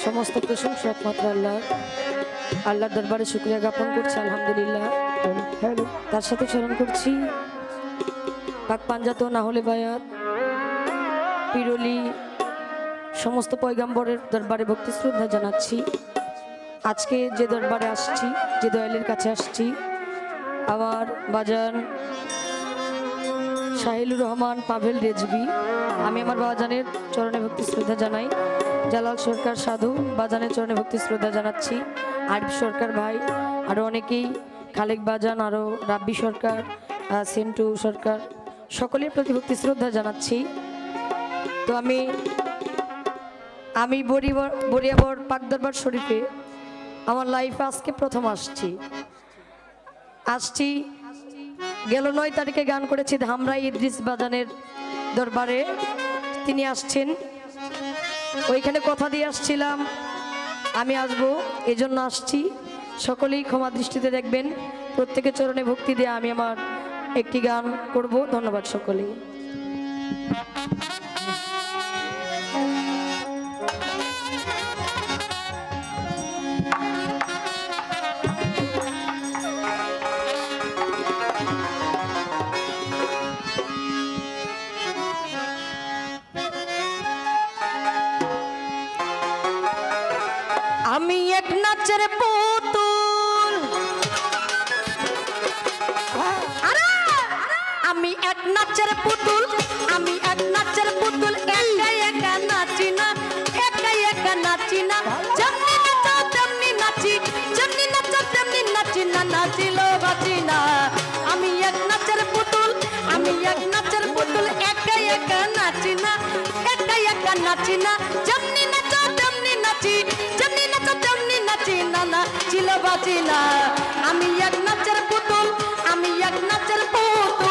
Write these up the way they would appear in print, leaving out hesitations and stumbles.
সমস্ত প্রশংসা একমাত্র আল্লাহর দরবারে শুকরিয়া জ্ঞাপন করছি আলহামদুলিল্লাহ। তার সাথে স্মরণ করছি পাক পাঞ্জাত না হলে বায়াত পিরলি সমস্ত পয়গাম্বরের দরবারে ভক্তি শ্রদ্ধা জানাচ্ছি। আজকে যে দরবারে আসছি, যে দয়ালের কাছে আসছি, আমার বাজান শাহিলুর রহমান পাভেল রেজবি, আমি আমার বাজানের চরণে ভক্তি শ্রদ্ধা জানাই। জালাল সরকার সাধু বাজানের চরণে ভক্তি শ্রদ্ধা জানাচ্ছি। আরিফ সরকার ভাই, আরও অনেকেই, খালেক বাজান, আরও রাব্বি সরকার, সেন্টু সরকার, সকলের প্রতি ভক্তি শ্রদ্ধা জানাচ্ছি। তো আমি বরিয়াবর পাক দরবার শরীফে আমার লাইফে আজকে প্রথম আসছি। গেল 9 তারিখে গান করেছি ধামরাই ইদ্রিস বাজানের দরবারে, তিনি আসছেন। ওইখানে কথা দিয়ে আসছিলাম আমি আসবো, এজন্য আসছি। সকলেই ক্ষমা দৃষ্টিতে দেখবেন। প্রত্যেকের চরণে ভক্তি দিয়ে আমি আমার একটি গান করব। ধন্যবাদ সকলেই। আমি এক নাচের পুতুল, আমি এক নাচের পুতুল, আমি এক নাচের পুতুল, একা একা নাচি না, একা একা নাচি না, যেমনি নাচো তেমনি নাচি, যেমনি নাচো তেমনি নাচি না, নাচিলো বাঁচি না। আমি এক নাচের পুতুল, আমি এক নাচের পুতুল, একা একা নাচি না, একা একা নাচি না, যেমনি নাচো তেমনি নাচি, যেমনি নাচো তেমনি নাচি না, নাচিলো বাঁচি না। আমি এক নাচের পুতুল, আমি এক নাচের পুতুল।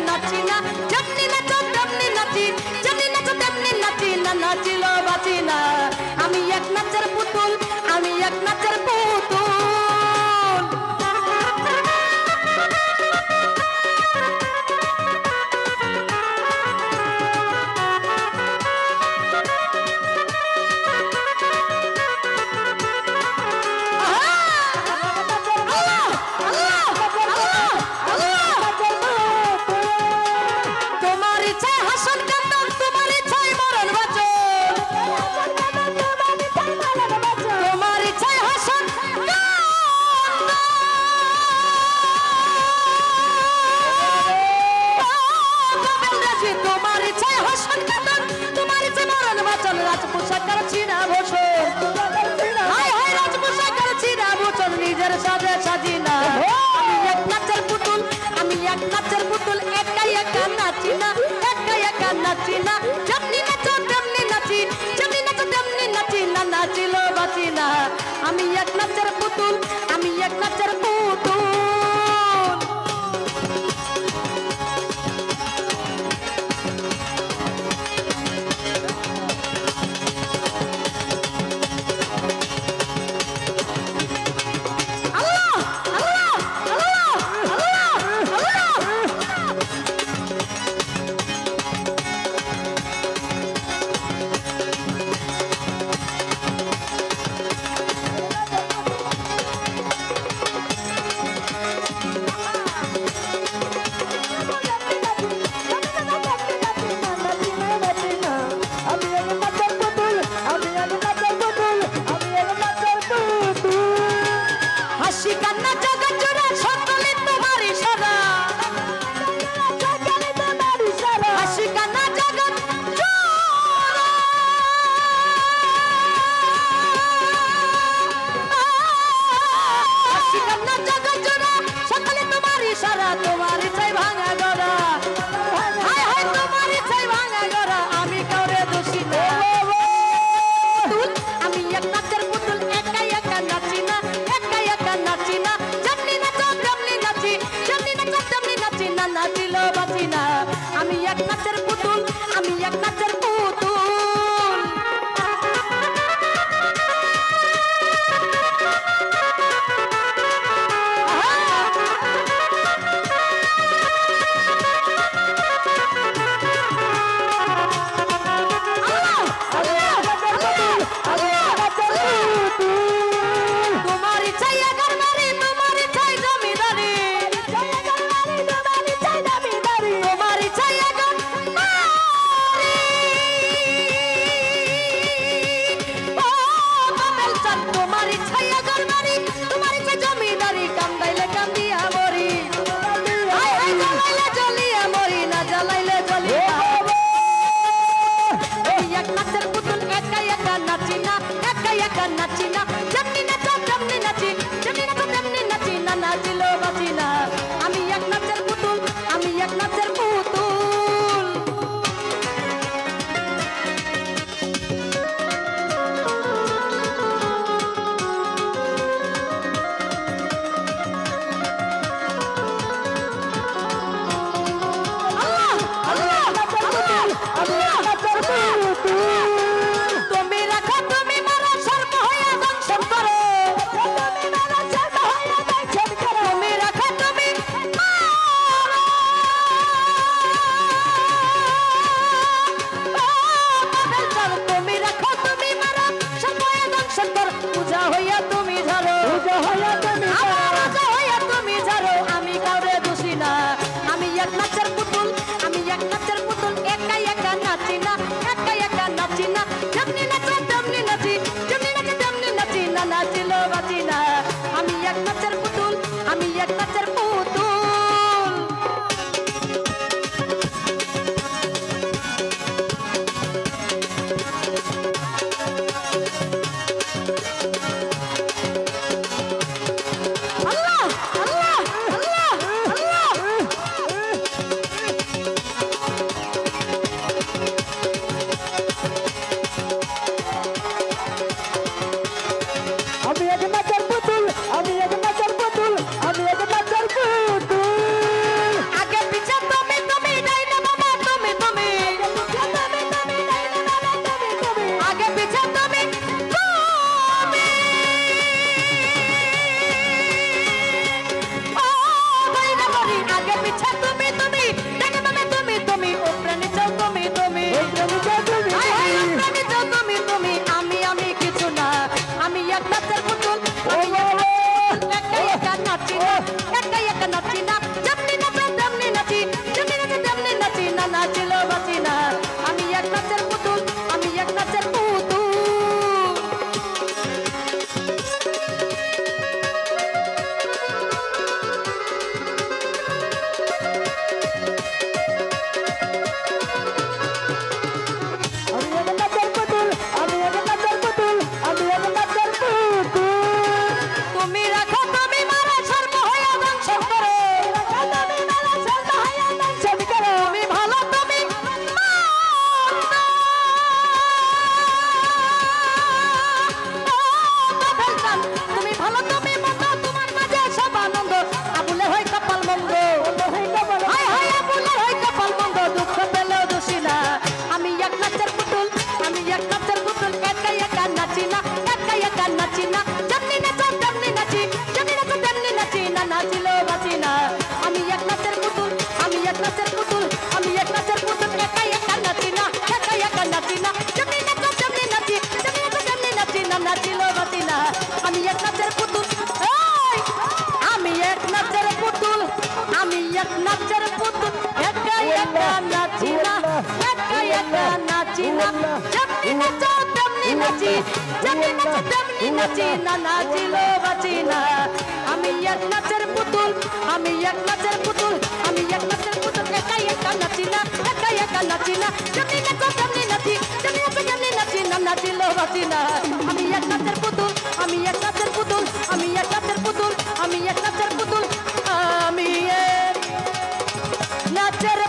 নাচি না, যেমনি নাচো তেমনি নাচি, যেমনি নাচো তেমনি নাচি না, নাচিলো বাঁচি না। আমি এক নাচের পুতুল, আমি এক নাচের পুতুল। নিজের সাজে সাজি না। আমি এক নাচের পুতুল, আমি এক নাচের পুতুল, একা একা নাচি না, একা একা নাচি না, যেমনি নাচো তেমনি নাচি, যেমনি নাচো তেমনি নাচি না, নাচিলো বাঁচি না। আমি এক নাচের পুতুল, আমি এক নাচের পুতুল। তোমার চাই ভাঙা গড়া হায় হায় তোমার চাই ভাঙা গড়া আমি কাউরে দোষী না আমি এক নাচের পুতুল একা একা নাচি না একা একা নাচি না যেমনি নাচো তেমনি নাচি যেমনি নাচো তেমনি নাচি না নাচিলো বাঁচি না আমি এক নাচের পুতুল আমি এক নাচের পুতুল নাচিনা যেমনি নাচো তেমনি নাচি যেমনি নাচো তেমনি নাচি না নাচিলো বাঁচি না আমি এক নাচের পুতুল আমি এক নাচের পুতুল আমি এক নাচের পুতুল আমি এক নাচের পুতুল আমি এক নাচের পুতুল একা একা নাচি না একা একা নাচি না যেমনি নাচো তেমনি নাচি যেমনি নাচো তেমনি নাচি না নাচিলেও বাঁচি না আমি এক নাচের পুতুল আমি এক নাচের পুতুল আমি এক নাচের পুতুল আমি এক নাচের পুতুল আমি এক নাচের